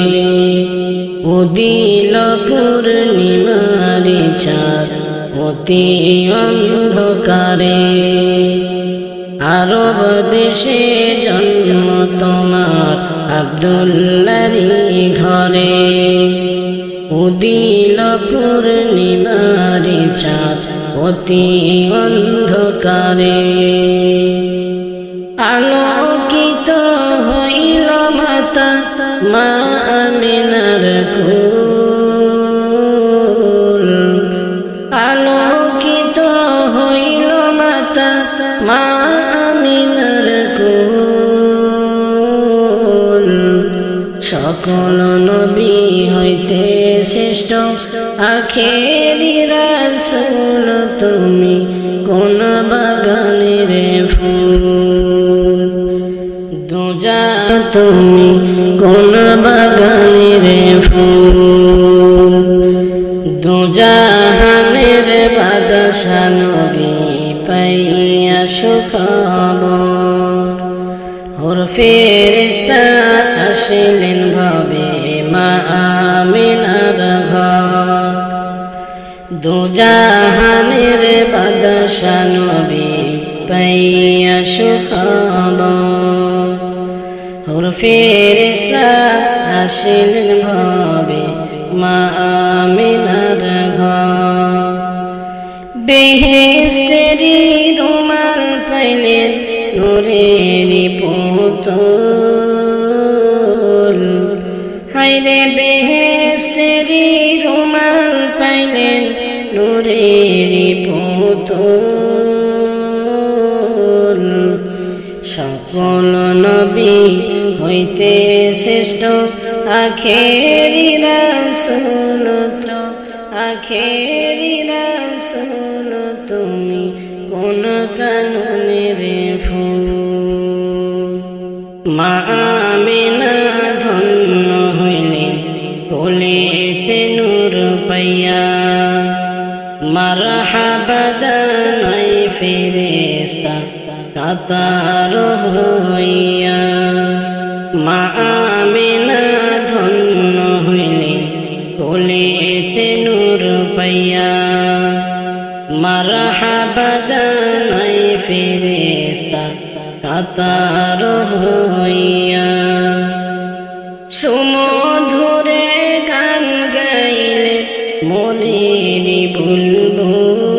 উদিল পূর্ণিমার চাঁদ অতি অন্ধকারে আরব দেশে জন্ম তোমার আব্দুল্লাহর ঘরে উদিল পূর্ণিমার চাঁদ অতি অন্ধকারে আলোকিত হইল মাতা মা আমিনার কোল আলোকিত হইল মাতা মা আমিনার কোল সকল নবী হইতে শ্রেষ্ঠ আখেরি রাসূল তুমি কোন বাগানের ফুল দোজা তুমি কোন বাগানের ফুল দোজাহানের বাদশা নবী পাইয়া সুখবর ওর ফেরেশতা আসিলেন ভাবে মা আমিনার ঘর দোজাহানের বাদশা নবী পাইয়া সুখবর ওর ফেরেশতা আসিলেন ভাবে মা আমিনার ঘর বেহেশতেরি রুমাল পাইলেন নূরেরি পুতুল হায়রে বেহেশতেরি রুমাল পাইলেন নূরেরি পুতুল সকল নবী হইতে শ্রেষ্ঠ আখেরি রাসূল আখেরি রাসূল তুমি কোন কাননের ফুল মা আমিনা ধন্য হইলেন কোলেতে নূর পাইয়া মারহাবা জানাই ফেরেশতা কাতার হইয়া মা আমিনা ধন্য হইলেন কোলেতে নূর পাইয়া মারহাবা জানাই ফেরেশতা কাতার হইয়া সুমধুরে গান গাইলে মনেরি বুলবুল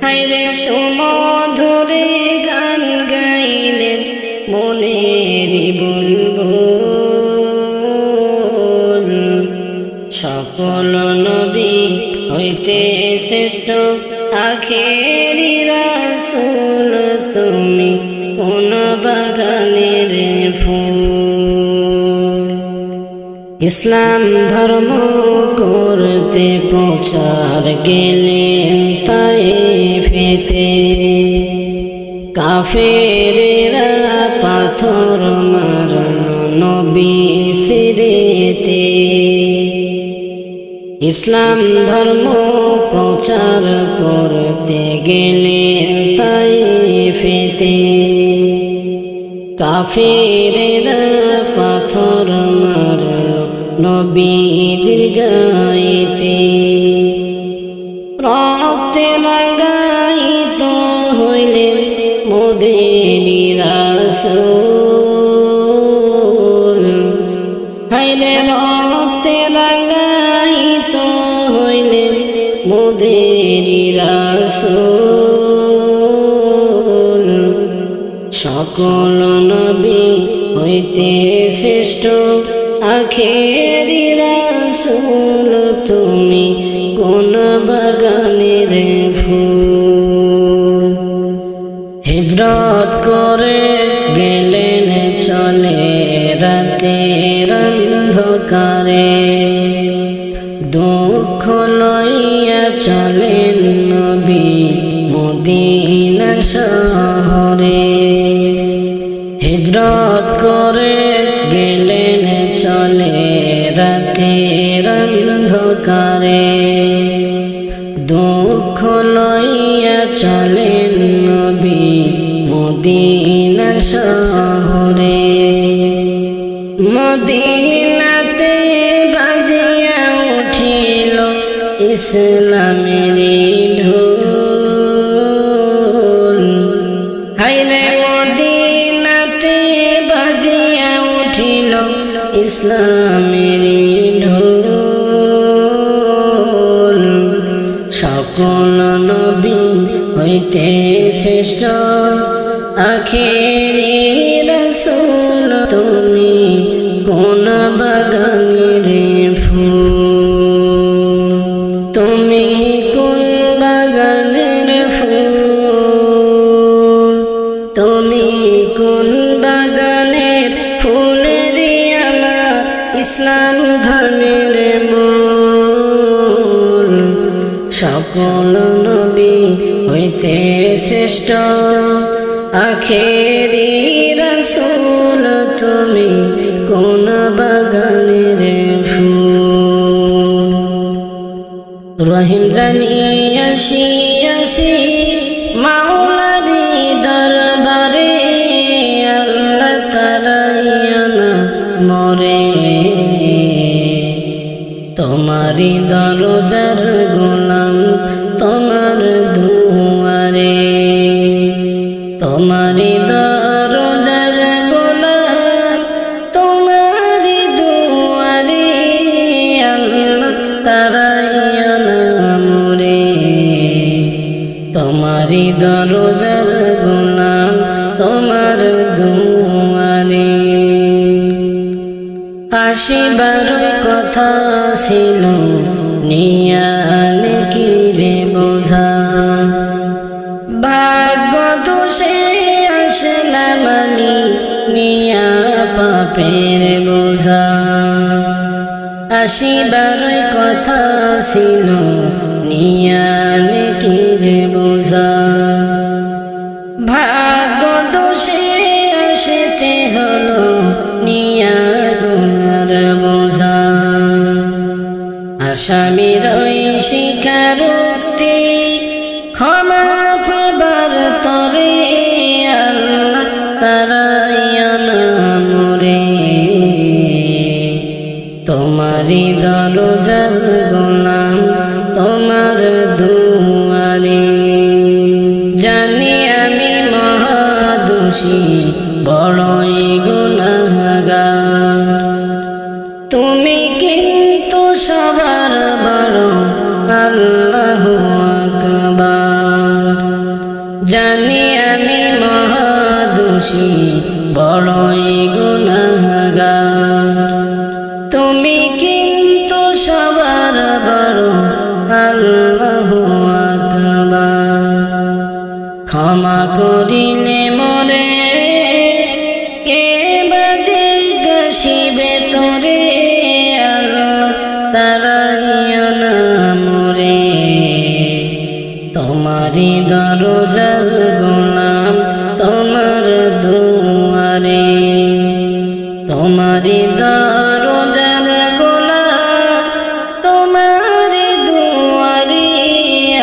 হায়রে বুলবুল সকল নবী হইতে শ্রেষ্ঠ আখেরি রাসূল তুমি কোন বাগানের ফুল ইসলাম ধর্ম করতে প্রচার গেলেন তায়েফেতে কাফেরেরা পাথর মারল নবী সিরেতে ইসলাম ধর্ম প্রচার করতে গেলেন তায়েফেতে কাফেরেরা পাথর মারল নবীজির গায়েতে রক্তে রাঙায়িত হইলেন মোদেরি রাসূল হায়রে রক্তে রাঙায়িত হইলেন মোদেরি রাসূল সকল নবী হইতে শ্রেষ্ঠ আখেরি রাসূল তুমি কোন বাগানের ফুল হিজরত করে গেলেন চলে রাতের অন্ধকারে দুঃখ লইয়া চলেন নবী মদিনা শহরে হিজরত করে গেলেন চলে রাতের অন্ধকারে দুঃখ লইয়া চলেন নবী মদিনা শহরে মদিনাতে বাজিয়া উঠিল ইসলামের ঢোল হায়রে মদিনাতে বাজিয়া উঠিল ইসলামের ঢোল সকল নবী হইতে শ্রেষ্ঠ আখেরি রাসূল তুমি কোন বাগানের ফুল তুমি কোন বাগানের ফুল তুমি কোন বাগানের ফুল রে আমার ইসলাম ধর্মের মূল সকল নবী হইতে শ্রেষ্ঠ আখেরি রাসূল তুমি কোন বাগানের ফুল রহিম জানিয়া আসিয়াছি মাওলারি দরবারে আল্লাহ তারাইয়ানা মরে তোমারি দরজার গোলাম তোমার দুয়ারে তোমারি দরজার গোলাম তোমারি দুয়ারে আল্লাহ তারাইয়ানা মরে তোমারি দরজার গোলাম তোমার দুয়ারে আসিবার কথা ছিল নিয়ালে কি রে বোঝা ভাগ্য দোষে আসলাম আমি নিয়া পাপের বোঝা আসিবার কথা ছিল নিয়ালে কি রে বোঝা ভাগ্য দোষে আসতে হলো নিয়া গুনার বোঝা আসামির ওই স্বীকারোক্তি ক্ষমা পাবার তরে আল্লাহ তারাইয়ানা মরে তোমারি দরজার গোলাম তোমার দুয়ারে জানি আমি মহাদোষী বড়ই গুনাহগার তুমি কিন্তু সবার বড় আল্লাহু আকবার জানি আমি মহাদোষী দোষী বড়ই গুনাহগার তুমি কিন্তু সবার বড় আল্লাহু আকবার ক্ষমা করিলে মোরে কে বাজে গাছিবে তোরে আল্লাহ তারাইও না মোরে তোমারি দরজার গোলাম তোমার দুয়ারে তোমারি দরজার গোলাম তোমারি দুয়ারে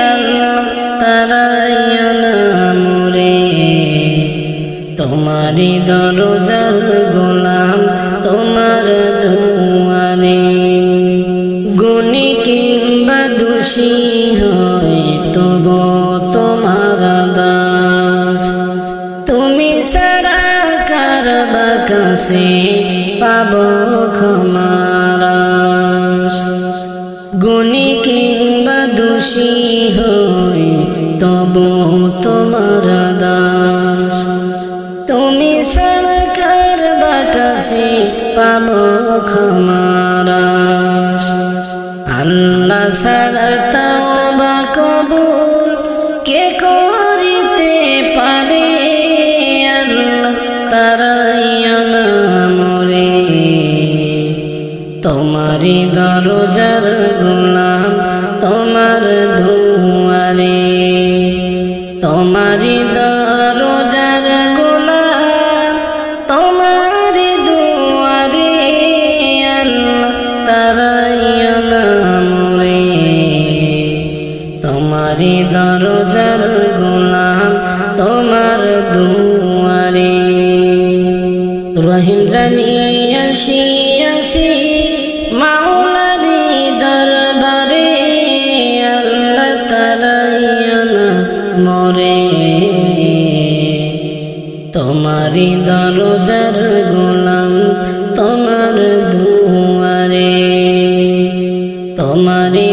আল্লাহ তারাইও না মোরে তোমারি দরজার গোলাম তোমার দুয়ারে গুণী কিংবা দোষী হয় তবু তোমার দাস তুমি সারা কার বাকাশে পাব ক্ষমার আশ গুণী কিংবা দোষী হয় তবু তোমার দাস তুমি সারা কার বাকাশে পাব ক্ষমার আশ আল্লাহ ছাড়া তাওবা কবুল কে করিতে পারে আল্লাহ তারাইও না মোরে তোমারি দরজার গোলাম তোমার দুয়ারে তোমারি দরজার গোলাম তোমারি দুয়ারে আল্লাহ তারাইও না মোরে তোমারি দরজার গোলাম তোমার দুয়ারে রহিম জানিয়া আসি মাওলারি দরবারে আল্লাহ তারাইও না মোরে তোমারি দরজার গোলাম তোমার দুয়ারে তোমারি